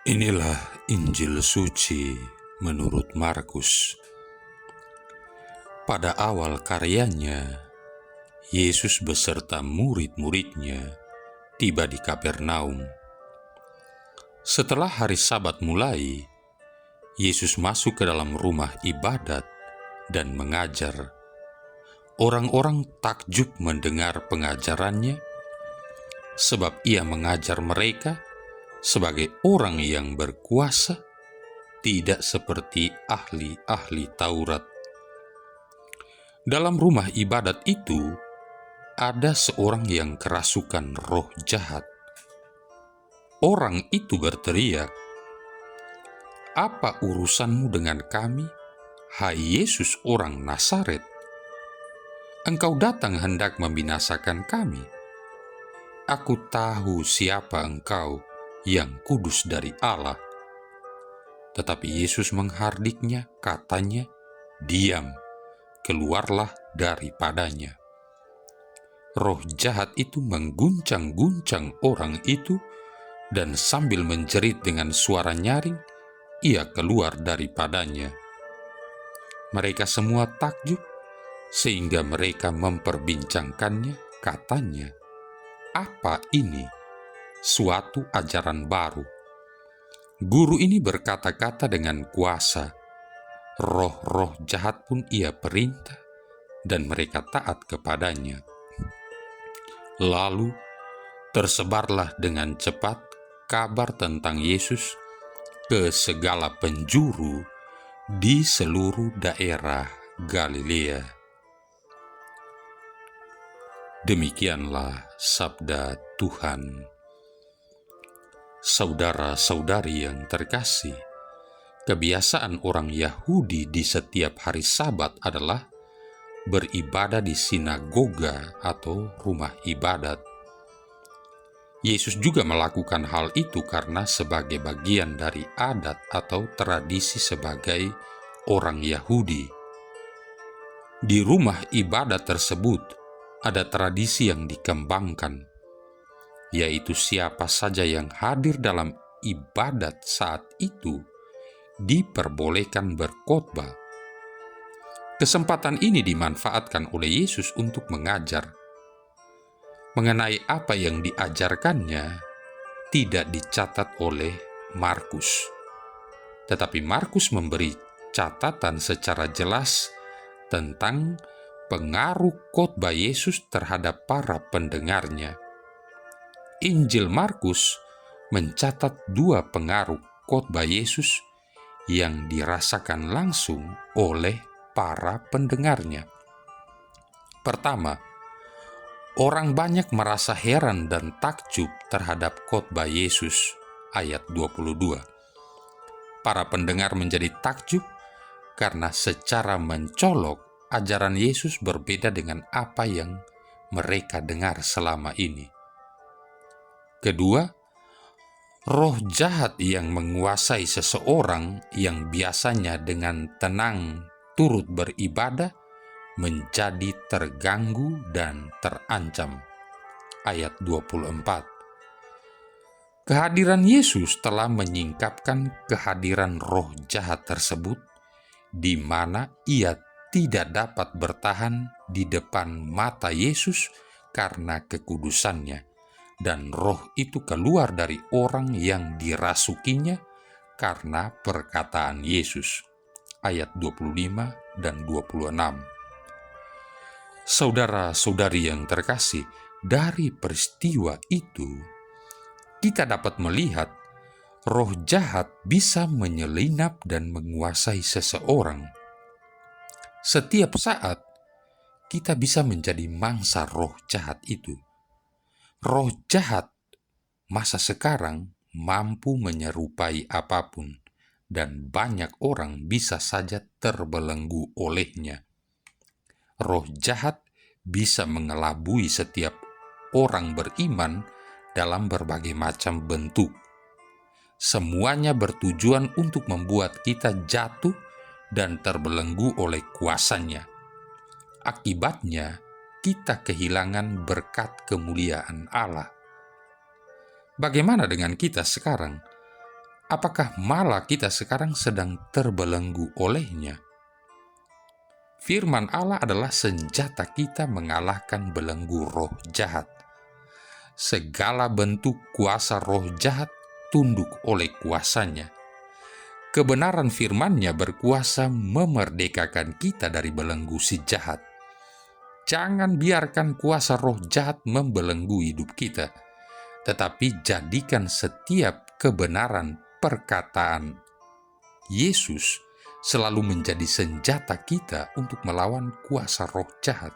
Inilah Injil suci menurut Markus. Pada awal karyanya, Yesus beserta murid-muridnya tiba di Kapernaum. Setelah hari Sabat mulai, Yesus masuk ke dalam rumah ibadat dan mengajar. Orang-orang takjub mendengar pengajarannya, sebab ia mengajar mereka sebagai orang yang berkuasa, tidak seperti ahli-ahli Taurat. Dalam rumah ibadat itu, ada seorang yang kerasukan roh jahat. Orang itu berteriak, "Apa urusanmu dengan kami, hai Yesus orang Nazaret? Engkau datang hendak membinasakan kami. Aku tahu siapa engkau, yang kudus dari Allah." Tetapi Yesus menghardiknya, katanya, "Diam, keluarlah daripadanya." Roh jahat itu mengguncang-guncang orang itu, dan sambil menjerit dengan suara nyaring, ia keluar daripadanya. Mereka semua takjub, sehingga mereka memperbincangkannya, katanya, "Apa ini? Suatu ajaran baru. Guru ini berkata-kata dengan kuasa. Roh-roh jahat pun ia perintah, dan mereka taat kepadanya." Lalu tersebarlah dengan cepat kabar tentang Yesus ke segala penjuru di seluruh daerah Galilea. Demikianlah sabda Tuhan. Saudara-saudari yang terkasih, kebiasaan orang Yahudi di setiap hari Sabat adalah beribadah di sinagoga atau rumah ibadat. Yesus juga melakukan hal itu karena sebagai bagian dari adat atau tradisi sebagai orang Yahudi. Di rumah ibadat tersebut ada tradisi yang dikembangkan, yaitu siapa saja yang hadir dalam ibadat saat itu diperbolehkan berkhotbah. Kesempatan ini dimanfaatkan oleh Yesus untuk mengajar. Mengenai apa yang diajarkannya tidak dicatat oleh Markus, tetapi Markus memberi catatan secara jelas tentang pengaruh khotbah Yesus terhadap para pendengarnya. Injil Markus mencatat dua pengaruh khotbah Yesus yang dirasakan langsung oleh para pendengarnya. Pertama, orang banyak merasa heran dan takjub terhadap khotbah Yesus, ayat 22. Para pendengar menjadi takjub karena secara mencolok ajaran Yesus berbeda dengan apa yang mereka dengar selama ini. Kedua, roh jahat yang menguasai seseorang yang biasanya dengan tenang turut beribadah menjadi terganggu dan terancam. Ayat 24. Kehadiran Yesus telah menyingkapkan kehadiran roh jahat tersebut, di mana ia tidak dapat bertahan di depan mata Yesus karena kekudusannya, dan roh itu keluar dari orang yang dirasukinya karena perkataan Yesus. Ayat 25 dan 26. Saudara-saudari yang terkasih, dari peristiwa itu, kita dapat melihat roh jahat bisa menyelinap dan menguasai seseorang. Setiap saat, kita bisa menjadi mangsa roh jahat itu. Roh jahat masa sekarang mampu menyerupai apapun, dan banyak orang bisa saja terbelenggu olehnya. Roh jahat bisa mengelabui setiap orang beriman dalam berbagai macam bentuk. Semuanya bertujuan untuk membuat kita jatuh dan terbelenggu oleh kuasanya. Akibatnya, kita kehilangan berkat kemuliaan Allah. Bagaimana dengan kita sekarang? apakah malah kita sekarang sedang terbelenggu olehnya? Firman Allah adalah senjata kita mengalahkan belenggu roh jahat. Segala bentuk kuasa roh jahat tunduk oleh kuasanya. Kebenaran firman-Nya berkuasa memerdekakan kita dari belenggu si jahat. Jangan biarkan kuasa roh jahat membelenggu hidup kita, tetapi jadikan setiap kebenaran perkataan Yesus selalu menjadi senjata kita untuk melawan kuasa roh jahat.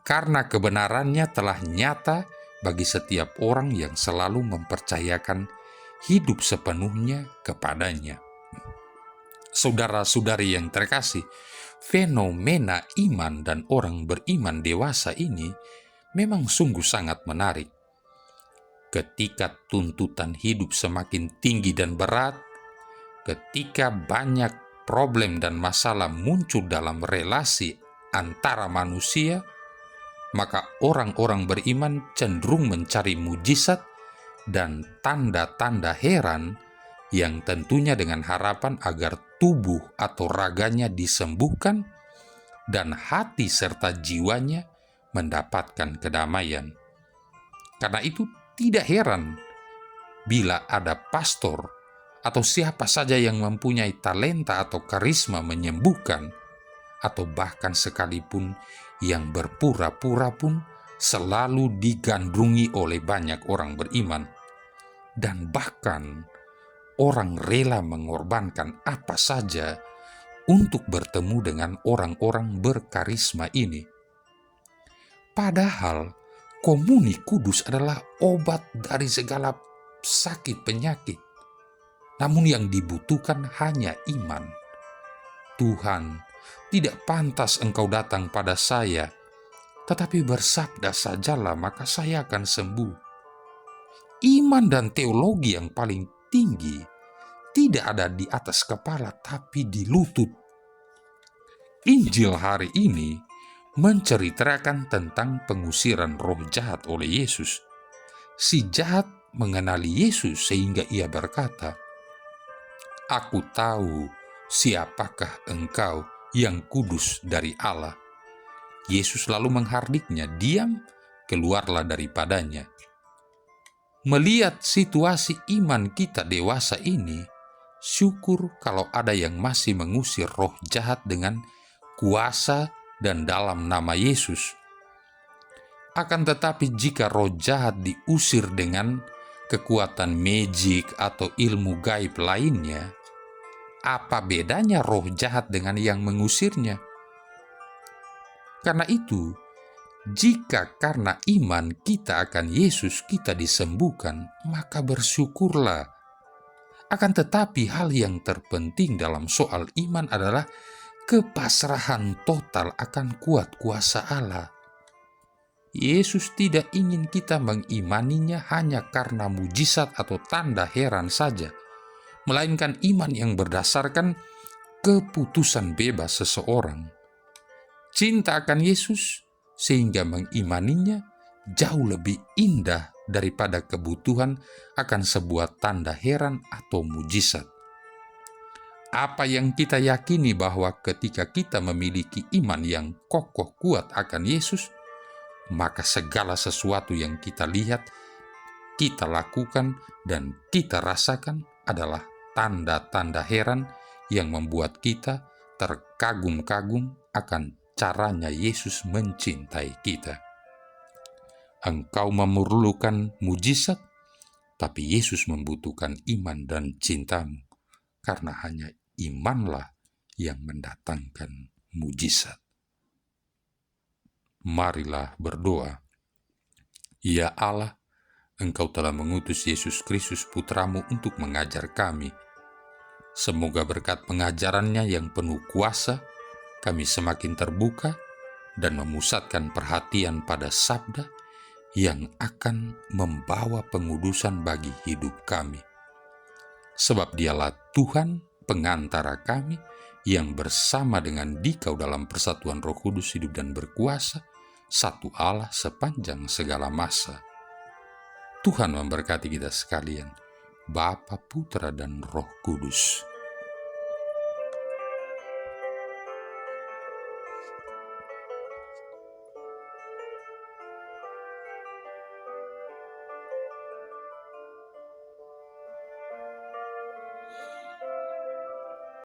Karena kebenarannya telah nyata bagi setiap orang yang selalu mempercayakan hidup sepenuhnya kepadanya. Saudara-saudari yang terkasih, fenomena iman dan orang beriman dewasa ini memang sungguh sangat menarik. Ketika tuntutan hidup semakin tinggi dan berat, ketika banyak problem dan masalah muncul dalam relasi antara manusia, maka orang-orang beriman cenderung mencari mujizat dan tanda-tanda heran yang tentunya dengan harapan agar tubuh atau raganya disembuhkan dan hati serta jiwanya mendapatkan kedamaian. Karena itu tidak heran bila ada pastor atau siapa saja yang mempunyai talenta atau karisma menyembuhkan, atau bahkan sekalipun yang berpura-pura pun selalu digandrungi oleh banyak orang beriman. Dan bahkan orang rela mengorbankan apa saja untuk bertemu dengan orang-orang berkarisma ini. Padahal komuni kudus adalah obat dari segala sakit penyakit. Namun yang dibutuhkan hanya iman. Tuhan, tidak pantas Engkau datang pada saya, tetapi bersabda sajalah maka saya akan sembuh. Iman dan teologi yang paling tinggi tidak ada di atas kepala, tapi di lutut. Injil hari ini menceritakan tentang pengusiran roh jahat oleh Yesus. Si jahat mengenali Yesus sehingga ia berkata, "Aku tahu siapakah engkau yang kudus dari Allah." Yesus lalu menghardiknya, "Diam, keluarlah daripadanya." Melihat situasi iman kita dewasa ini, syukur kalau ada yang masih mengusir roh jahat dengan kuasa dan dalam nama Yesus. Akan tetapi jika roh jahat diusir dengan kekuatan magic atau ilmu gaib lainnya, apa bedanya roh jahat dengan yang mengusirnya? Karena itu, jika karena iman kita akan Yesus kita disembuhkan, maka bersyukurlah. Akan tetapi hal yang terpenting dalam soal iman adalah kepasrahan total akan kuat kuasa Allah. Yesus tidak ingin kita mengimaninya hanya karena mujizat atau tanda heran saja, melainkan iman yang berdasarkan keputusan bebas seseorang. Cinta akan Yesus sehingga mengimaninya jauh lebih indah daripada kebutuhan akan sebuah tanda heran atau mujizat. Apa yang kita yakini bahwa ketika kita memiliki iman yang kokoh kuat akan Yesus, maka segala sesuatu yang kita lihat, kita lakukan, dan kita rasakan adalah tanda-tanda heran yang membuat kita terkagum-kagum akan caranya Yesus mencintai kita. Engkau memerlukan mujizat, tapi Yesus membutuhkan iman dan cintamu, karena hanya imanlah yang mendatangkan mujizat. Marilah berdoa. Ya Allah, Engkau telah mengutus Yesus Kristus Putramu untuk mengajar kami. Semoga berkat pengajarannya yang penuh kuasa, kami semakin terbuka dan memusatkan perhatian pada sabda yang akan membawa pengudusan bagi hidup kami. Sebab Dialah Tuhan pengantara kami yang bersama dengan Dikau dalam persatuan Roh Kudus hidup dan berkuasa, satu Allah sepanjang segala masa. Tuhan memberkati kita sekalian. Bapa, Putra, dan Roh Kudus.